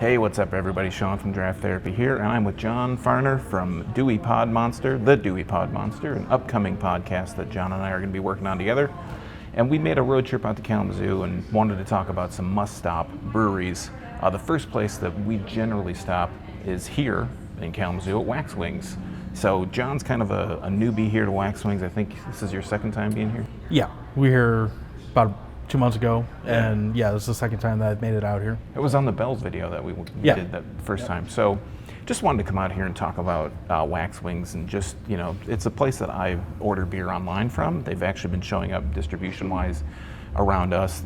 Hey, what's up everybody? Sean from Draft Therapy here, and I'm with John Fahrner from Dewey Podmonster, the Dewey Podmonster, an upcoming podcast that John and I are going to be working on together. And we made a road trip out to Kalamazoo and wanted to talk about some must-stop breweries. The first place that we generally stop is here in Kalamazoo at Wax Wings. So John's kind of a newbie here to Wax Wings. I think this is your second time being here? Yeah, we were here about 2 months ago, and yeah, this is the second time that I've made it out here. It was on the Bells video that we did that first time. So just wanted to come out here and talk about Wax Wings, and just, you know, it's a place that I order beer online from. They've actually been showing up distribution-wise around us,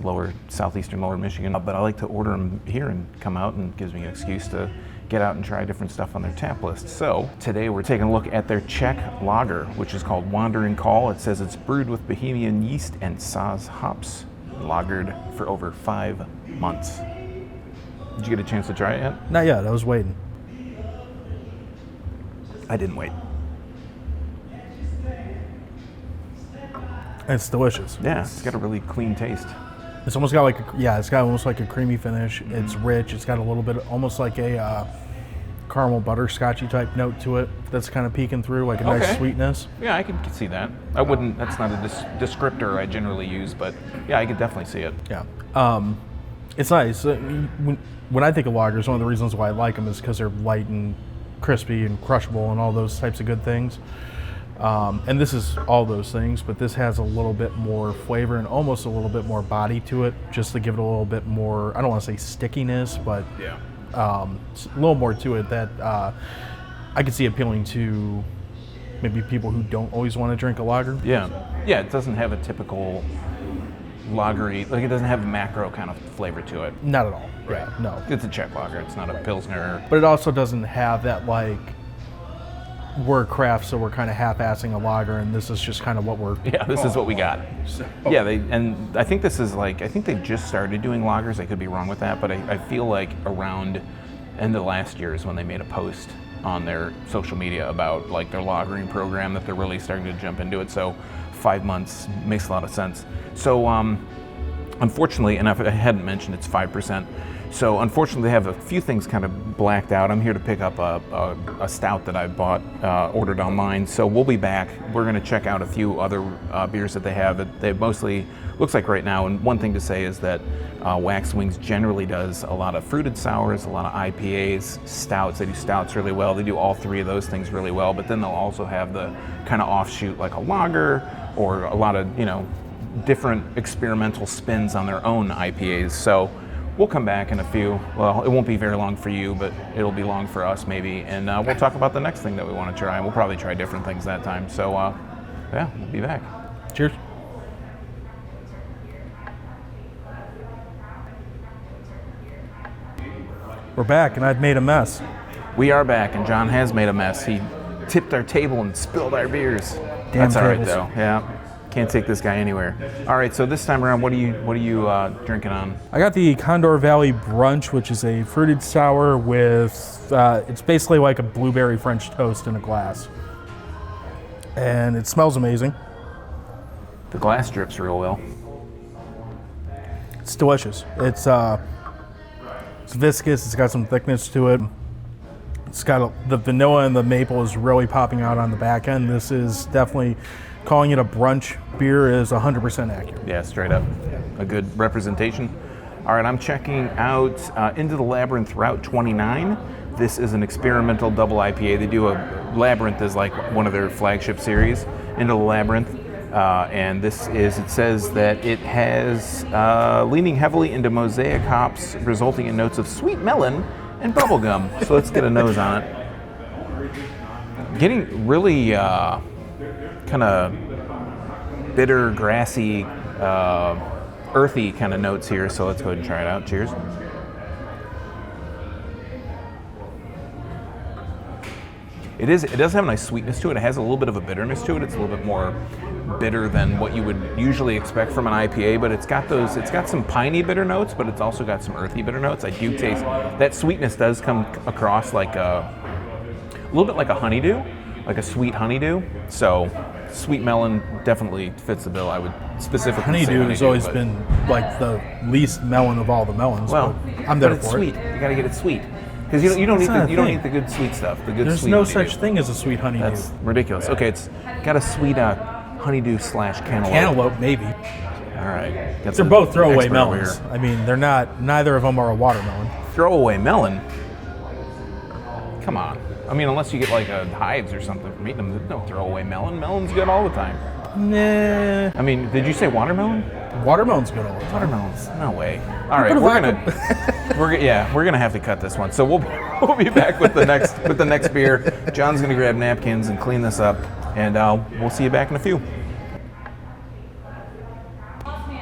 southeastern lower Michigan, but I like to order them here and come out, and it gives me an excuse to get out and try different stuff on their tap list. So today we're taking a look at their Czech lager, which is called Wandering Call. It says it's brewed with Bohemian yeast and Saaz hops, lagered for over 5 months. Did you get a chance to try it yet? Not yet, I was waiting. I didn't wait. It's delicious. Yeah, it's got a really clean taste. It's almost got it's got almost like a creamy finish. It's rich. It's got a little bit, almost like a caramel butterscotchy type note to it that's kind of peeking through, like a nice sweetness. Yeah, I can see that. I wouldn't, that's not a descriptor I generally use, but yeah, I could definitely see it. Yeah. It's nice. When I think of lagers, one of the reasons why I like them is because they're light and crispy and crushable and all those types of good things. And this is all those things, but this has a little bit more flavor and almost a little bit more body to it, just to give it a little bit more, I don't want to say stickiness, but yeah. A little more to it that I could see appealing to maybe people who don't always want to drink a lager. Yeah, it doesn't have a typical lagery, like it doesn't have a macro kind of flavor to it. Not at all. Right. Yeah, no. It's a Czech lager, it's not a Pilsner. But it also doesn't have that, like, we're craft, so we're kind of half-assing a lager, and this is just kind of what we're... Yeah, this is what we got. So. Yeah, and I think this is like, I think they've just started doing lagers. I could be wrong with that, but I feel like around end of last year is when they made a post on their social media about like their lagering program, that they're really starting to jump into it. So 5 months makes a lot of sense. So unfortunately, and I hadn't mentioned, it's 5%. So unfortunately, they have a few things kind of blacked out. I'm here to pick up a stout that I bought, ordered online. So we'll be back. We're going to check out a few other beers that they have. They mostly, looks like right now, and one thing to say is that Wax Wings generally does a lot of fruited sours, a lot of IPAs, stouts. They do stouts really well. They do all three of those things really well, but then they'll also have the kind of offshoot like a lager, or a lot of, you know, different experimental spins on their own IPAs. So we'll come back in a few. Well, it won't be very long for you, but it'll be long for us maybe. And we'll talk about the next thing that we want to try. And we'll probably try different things that time. So yeah, we'll be back. Cheers. We're back, and I've made a mess. We are back, and John has made a mess. He tipped our table and spilled our beers. Damn That's all right, tables. though. Yeah. Can't take this guy anywhere. All right, so this time around, what are you drinking on? I got the Condor Valley Brunch, which is a fruited sour with, it's basically like a blueberry French toast in a glass. And it smells amazing. The glass drips real well. It's delicious. It's viscous, it's got some thickness to it. It's got the vanilla and the maple is really popping out on the back end. This is definitely, calling it a brunch beer is 100% accurate. Yeah, straight up. A good representation. All right, I'm checking out Into the Labyrinth Route 29. This is an experimental double IPA. They do Labyrinth is like one of their flagship series, Into the Labyrinth. And this is, it says that it has leaning heavily into mosaic hops, resulting in notes of sweet melon and bubblegum. So let's get a nose on it. Getting really kind of bitter, grassy, earthy kind of notes here. So let's go ahead and try it out. Cheers. It does have a nice sweetness to it. It has a little bit of a bitterness to it. It's a little bit more bitter than what you would usually expect from an IPA, but it's got some piney bitter notes, but it's also got some earthy bitter notes. I do taste that sweetness does come across like a little bit like a honeydew, like a sweet honeydew. So sweet melon definitely fits the bill. I would specifically say Honeydew has always but- been like the least melon of all the melons. well. but I'm there but it's for sweet. it. You gotta get it sweet because you don't It's not a you don't thing. need the good sweet stuff. The good There's sweet no honeydew. such thing as a sweet honeydew. That's ridiculous. Okay, it's got a sweet honeydew / cantaloupe. Cantaloupe, maybe. All right, got They're the both throwaway expert over melons. here. I mean, they're not. Neither of them are a watermelon. Throwaway melon. Come on. I mean, unless you get like a hives or something from eating them, there's no throwaway melon. Melon's good all the time. Nah. I mean, did you say watermelon? Watermelon's good all the time. Watermelons? No way. All right, put a we're vodka- we're gonna have to cut this one. So we'll be back with the next beer. John's gonna grab napkins and clean this up, and we'll see you back in a few.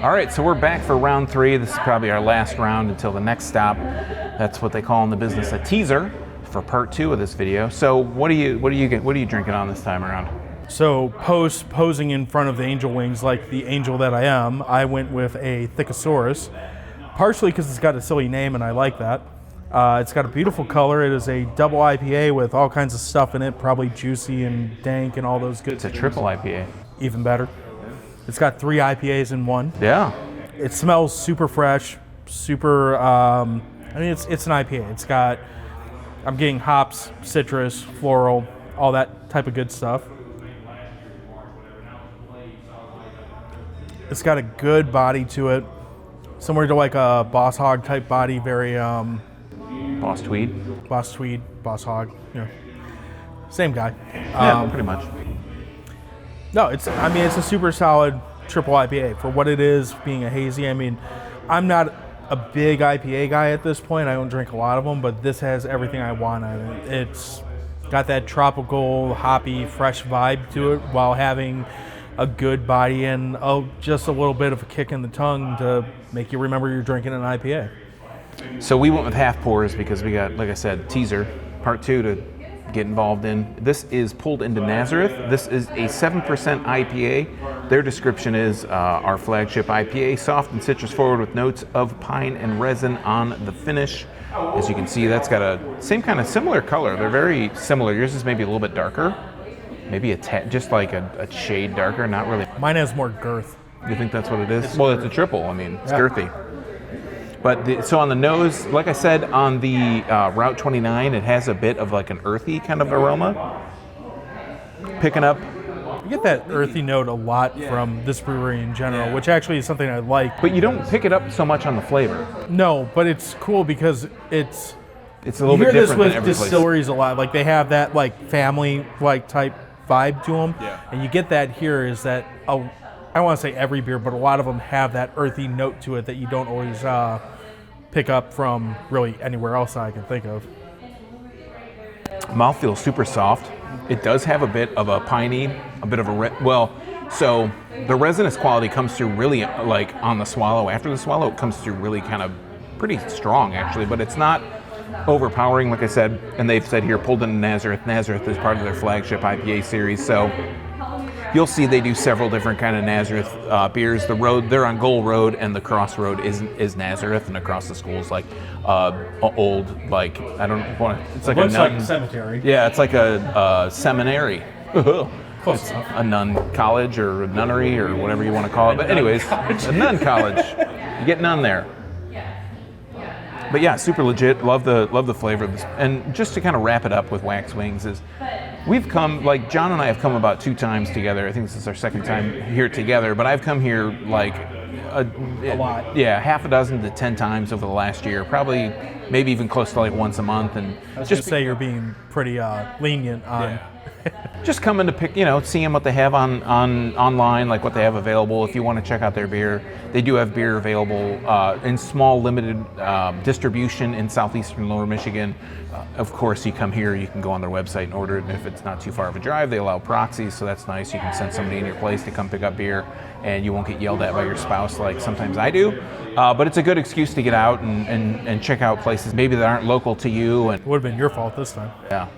All right, so we're back for round 3. This is probably our last round until the next stop. That's what they call in the business a teaser for part 2 of this video. So what are you drinking on this time around? So posing in front of the angel wings like the angel that I am, I went with a Thickosaurus, partially because it's got a silly name and I like that. It's got a beautiful color. It is a double IPA with all kinds of stuff in it, probably juicy and dank and all those good It's a things. triple IPA. Even better. It's got 3 IPAs in one. Yeah. It smells super fresh, super, I mean, it's an IPA. It's got, I'm getting hops, citrus, floral, all that type of good stuff. It's got a good body to it, similar to like a Boss Hog type body, very Boss Tweed. Boss Tweed, Boss Hog, same guy. Yeah, pretty much. No, it's a super solid triple IPA for what it is, being a hazy. I mean, I'm not a big IPA guy at this point. I don't drink a lot of them, but this has everything I want on it. It's got that tropical, hoppy, fresh vibe to it while having a good body and just a little bit of a kick in the tongue to make you remember you're drinking an IPA. So we went with half pours because we got, like I said, teaser part 2 to get involved in. This is pulled into Nazareth. This is a 7% IPA. Their description is our flagship IPA, soft and citrus forward with notes of pine and resin on the finish. As you can see, that's got a same kind of similar color. They're very similar. Yours is maybe a little bit darker, maybe just like a shade darker, not really. Mine has more girth. You think that's what it is? Well, it's a triple. I mean, it's Yeah. girthy. But so on the nose, like I said, on the Route 29, it has a bit of like an earthy kind of aroma. Picking up, You get that earthy note a lot from this brewery in general, which actually is something I like. but you don't pick it up so much on the flavor. No, but it's cool because it's It's a little you bit hear this different with than every place. distilleries a lot. Like they have that like family like type vibe to them, and you get that here. Is that I don't want to say every beer, but a lot of them have that earthy note to it that you don't always pick up from really anywhere else I can think of. Mouthfeel super soft. It does have a bit of a piney, a bit of a so the resinous quality comes through really like on the swallow. After the swallow, it comes through really kind of pretty strong actually, but it's not overpowering, like I said. And they've said here, pulled into Nazareth. Nazareth is part of their flagship IPA series, so you'll see they do several different kind of Nazareth beers. The road, they're on Goal Road, and the crossroad is Nazareth, and across the school is like old, like I don't want. It's like Looks a nun. like a cemetery. Yeah, it's like a seminary. Close enough. A nun college or a nunnery or whatever you want to call it. But anyways, a nun college. You get nun there. But yeah, super legit. Love the flavor of this. And just to kind of wrap it up with Wax Wings is, we've come, like John and I have come about 2 times together. I think this is our 2nd time here together. But I've come here like a lot. Yeah, half a dozen to 10 times over the last year. Probably, maybe even close to like once a month. And I was just say you're being pretty lenient on. just come in to pick, seeing what they have on online, like what they have available. If you want to check out their beer, they do have beer available in small, limited distribution in southeastern Lower Michigan. Of course, you come here, you can go on their website and order it. And if it's not too far of a drive, they allow proxies, so that's nice. You can send somebody in your place to come pick up beer, and you won't get yelled at by your spouse like sometimes I do. But it's a good excuse to get out and check out places maybe that aren't local to you. And It would have been your fault this time. yeah.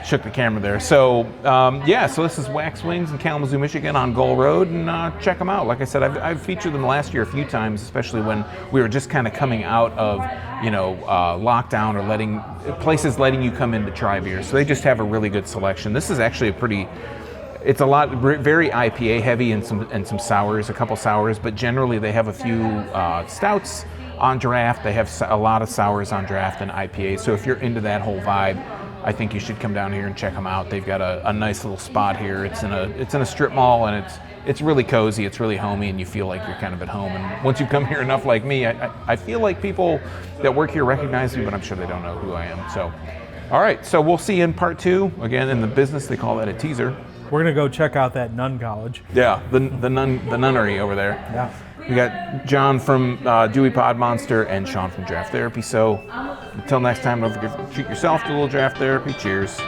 Shook the camera there. So, so this is Wax Wings in Kalamazoo, Michigan on Goal Road, and check them out. Like I said, I've featured them last year a few times, especially when we were just kind of coming out of, lockdown or letting you come in to try beer. So they just have a really good selection. This is actually a pretty, it's a lot, very IPA heavy and some sours, a couple sours, but generally they have a few stouts on draft. They have a lot of sours on draft and IPA. So if you're into that whole vibe, I think you should come down here and check them out. They've got a nice little spot here. It's in a strip mall, and it's really cozy. It's really homey, and you feel like you're kind of at home. And once you come here enough, like me, I feel like people that work here recognize me, but I'm sure they don't know who I am. So, all right. So we'll see you in part 2. Again, in the business, they call that a teaser. We're gonna go check out that nun college. Yeah, the nunnery over there. Yeah. We got John from Dewey Podmonster and Sean from Draft Therapy. So until next time, don't forget to treat yourself to a little draft therapy. Cheers.